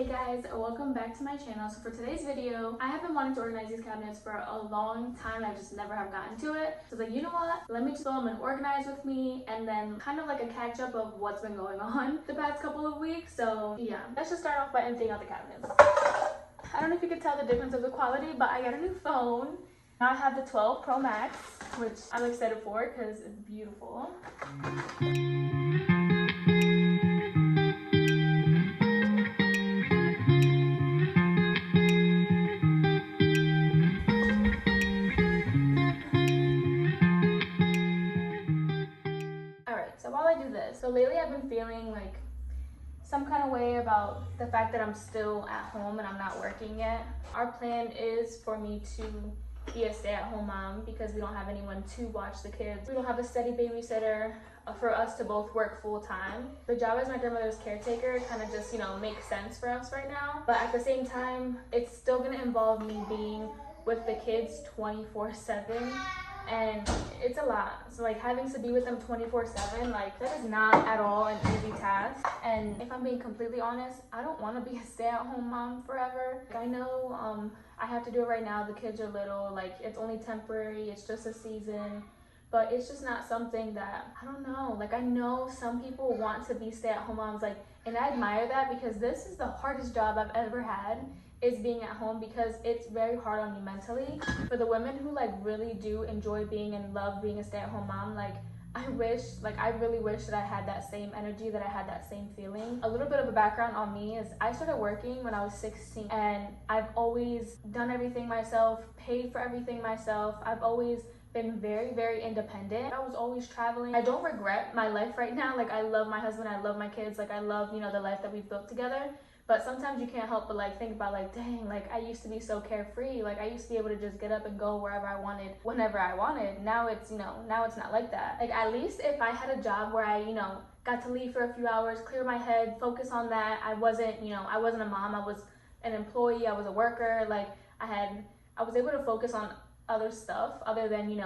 Hey guys, welcome back to my channel. So for today's video, I have been wanting to organize these cabinets for a long time. I just never have gotten to it. So I was like, you know what? Let me just film and organize with me, and then kind of like a catch up of what's been going on the past couple of weeks. So yeah, let's just start off by emptying out the cabinets. I don't know if you could tell the difference of the quality, but I got a new phone. Now I have the 12 Pro Max, which I'm excited for because it's beautiful. So while I do this, so lately I've been feeling like some kind of way about the fact that I'm still at home and I'm not working yet. Our plan is for me to be a stay-at-home mom because we don't have anyone to watch the kids. We don't have a steady babysitter for us to both work full-time. The job as my grandmother's caretaker kind of just, makes sense for us right now. But at the same time, it's still gonna involve me being with the kids 24/7. And it's a lot. So like having to be with them 24/7, like that is not at all an easy task. And if I'm being completely honest, I don't want to be a stay-at-home mom forever. Like, I know I have to do it right now. The kids are little, like it's only temporary, it's just a season. But it's just not something that, I don't know, like I know some people want to be stay-at-home moms, like, and I admire that because this is the hardest job I've ever had, is being at home, because it's very hard on you mentally. For the women who like really do enjoy being and love being a stay-at-home mom, like I really wish that I had that same energy, that I had that same feeling. A little bit of a background on me is I started working when I was 16, and I've always done everything myself, paid for everything myself. I've always been very, very independent. I was always traveling. I don't regret my life right now. Like I love my husband, I love my kids, like I love, the life that we've built together. But sometimes you can't help but like think about like, dang, like I used to be so carefree. Like I used to be able to just get up and go wherever I wanted, whenever I wanted. Now it's, now it's not like that. Like at least if I had a job where I, got to leave for a few hours, clear my head, focus on that. I wasn't a mom. I was an employee. I was a worker. Like I was able to focus on other stuff other than,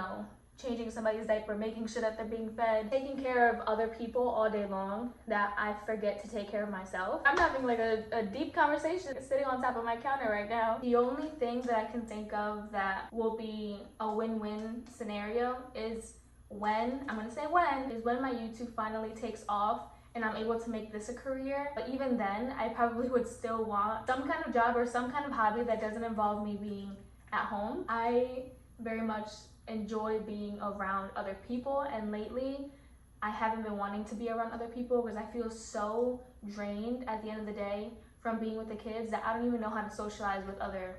changing somebody's diaper, making sure that they're being fed, taking care of other people all day long, that I forget to take care of myself. I'm having like a deep conversation sitting on top of my counter right now. The only thing that I can think of that will be a win-win scenario is when my YouTube finally takes off and I'm able to make this a career. But even then, I probably would still want some kind of job or some kind of hobby that doesn't involve me being at home. I very much enjoy being around other people, and lately I haven't been wanting to be around other people because I feel so drained at the end of the day from being with the kids that I don't even know how to socialize with other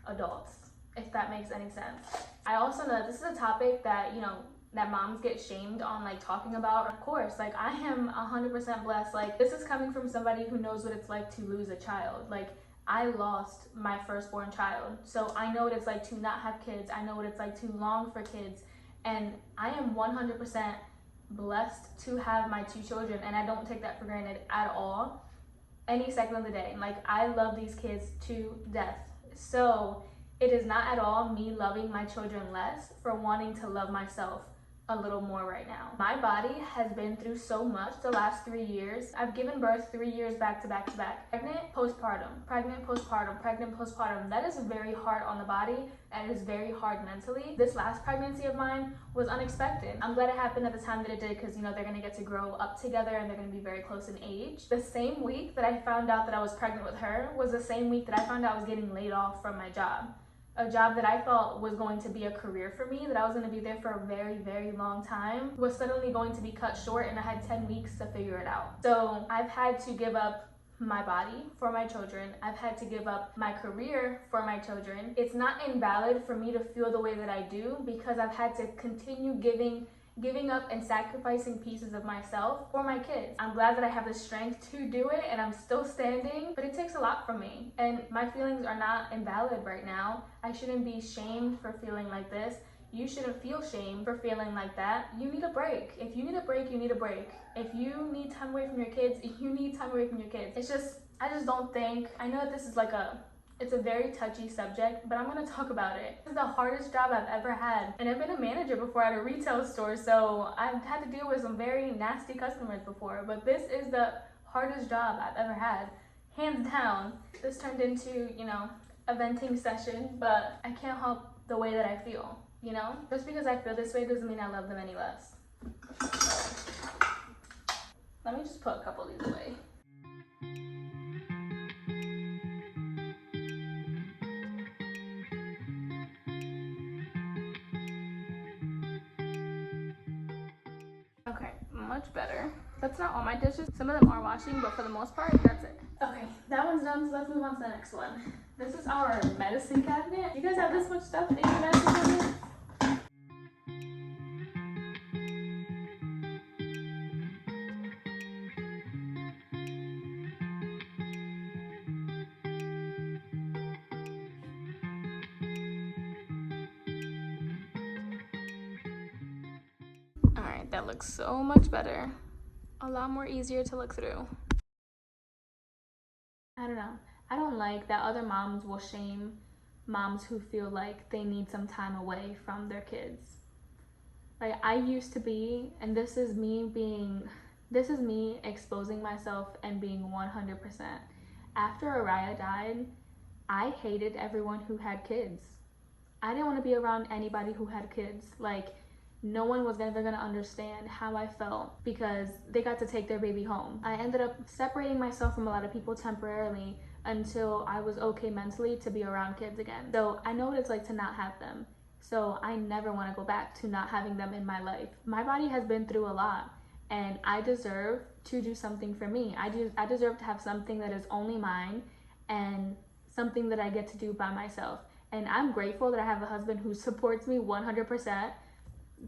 adults, if that makes any sense. I also know that this is a topic that that moms get shamed on, like talking about. Of course, like I am 100% blessed. Like this is coming from somebody who knows what it's like to lose a child. Like I lost my firstborn child, so I know what it's like to not have kids. I know what it's like to long for kids, and I am 100% blessed to have my 2 children, and I don't take that for granted at all, any second of the day. Like I love these kids to death, so it is not at all me loving my children less for wanting to love myself a little more right now. My body has been through so much the last 3 years. I've given birth 3 years back to back to back. Pregnant, postpartum, pregnant, postpartum, pregnant, postpartum. That is very hard on the body, and it is very hard mentally. This last pregnancy of mine was unexpected. I'm glad it happened at the time that it did, because they're gonna get to grow up together and they're gonna be very close in age. The same week that I found out that I was pregnant with her was the same week that I found out I was getting laid off from my job. A job that I thought was going to be a career for me, that I was going to be there for a very, very long time, was suddenly going to be cut short, and I had 10 weeks to figure it out. So I've had to give up my body for my children. I've had to give up my career for my children. It's not invalid for me to feel the way that I do, because I've had to continue giving up and sacrificing pieces of myself for my kids. I'm glad that I have the strength to do it, and I'm still standing, but it takes a lot from me, and my feelings are not invalid right now. I shouldn't be shamed for feeling like this. You shouldn't feel shame for feeling like that. You need a break. If you need a break, you need a break. If you need time away from your kids, you need time away from your kids. I just don't think, I know that this is it's a very touchy subject, but I'm gonna talk about it. This is the hardest job I've ever had. And I've been a manager before at a retail store, so I've had to deal with some very nasty customers before, but this is the hardest job I've ever had. hands down, this turned into, you know, a venting session, but I can't help the way that I feel, you know? Just because I feel this way doesn't mean I love them any less. So, let me just put a couple of these away. Okay, much better. That's not all my dishes. Some of them are washing, but for the most part, that's it. Okay, that one's done, so let's move on to the next one. This is our medicine cabinet. You guys have this much stuff in your medicine cabinet? All right, that looks so much better. A lot more easier to look through. I don't know. I don't like that other moms will shame moms who feel like they need some time away from their kids. Like I used to be, and this is me exposing myself and being 100%. After Araya died, I hated everyone who had kids. I didn't want to be around anybody who had kids. Like, no one was ever gonna understand how I felt because they got to take their baby home. I ended up separating myself from a lot of people temporarily until I was okay mentally to be around kids again. So I know what it's like to not have them. So I never want to go back to not having them in my life. My body has been through a lot and I deserve to do something for me. I deserve to have something that is only mine and something that I get to do by myself. And I'm grateful that I have a husband who supports me 100%.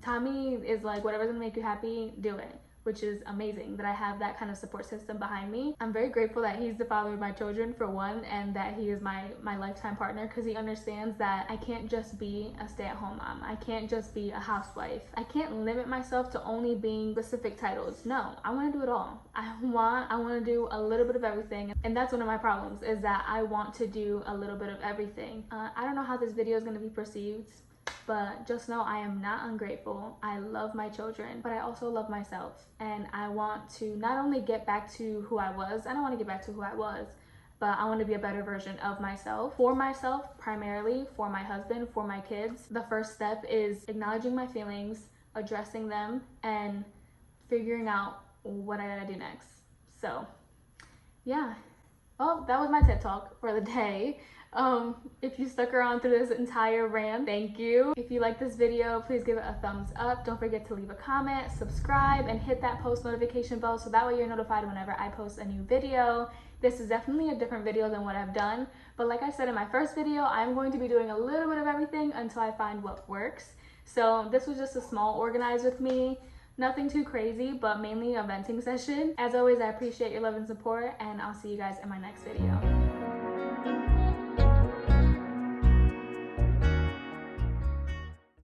Tommy is like, whatever's gonna make you happy, do it, which is amazing that I have that kind of support system behind me. I'm very grateful that he's the father of my children, for one, and that he is my lifetime partner, because he understands that I can't just be a stay-at-home mom. I can't just be a housewife. I can't limit myself to only being specific titles. No, I want to do it all. I want to do a little bit of everything, and that's one of my problems, is that I want to do a little bit of everything. I don't know how this video is going to be perceived, but just know I am not ungrateful. I love my children, but I also love myself. And I want to not only get back to who I was, I don't want to get back to who I was, but I want to be a better version of myself. For myself, primarily, for my husband, for my kids. The first step is acknowledging my feelings, addressing them, and figuring out what I gotta do next. So, yeah. Well, that was my TED Talk for the day. If you stuck around through this entire rant, thank you. If you like this video, please give it a thumbs up. Don't forget to leave a comment, subscribe, and hit that post notification bell so that way you're notified whenever I post a new video. This is definitely a different video than what I've done, but like I said in my first video, I'm going to be doing a little bit of everything until I find what works. So this was just a small organize with me. Nothing too crazy, but mainly a venting session. As always, I appreciate your love and support, and I'll see you guys in my next video.